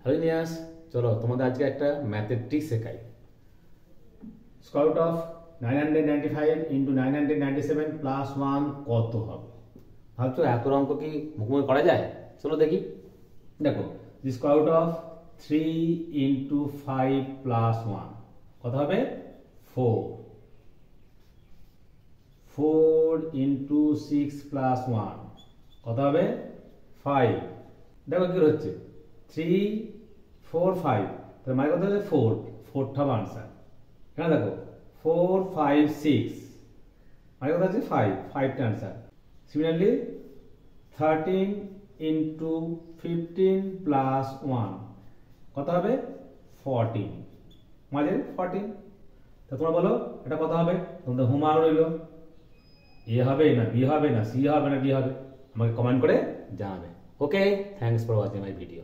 Hello নিয়াস, চলো তোমাদের আজকে একটা ম্যাথের ট্রিক শেখাই। Square root of 995 into 997 plus 1 কত হবে? ভাবছো এত অঙ্ক কি মুখোমুখি করা যায়? চলো দেখি। দেখো, the square root of 3 into 5 plus 1 কত হবে? 4। 4 ইন্টু 6 প্লাস 1 কত হবে? 5। দেখো কি হচ্ছে, 3 4 5, তার মানে কত হবে? 4। 4টা হবে আনসার। এখানে দেখো 4 5 6, মানে কত হচ্ছে? 5। 5টা আনসার। সিমিলারলি 13 ইন্টু 15 প্লাস 1 কত হবে? 14। মাঝে 14। তা তোমরা বলো এটা কত হবে? তোমাদের হোমওয়ার্ক রইল, এ হবে না বি হবে না সি হবে না ডি হবে, আমাকে কমেন্ট করে জানাবে। Okay, thanks for watching my video.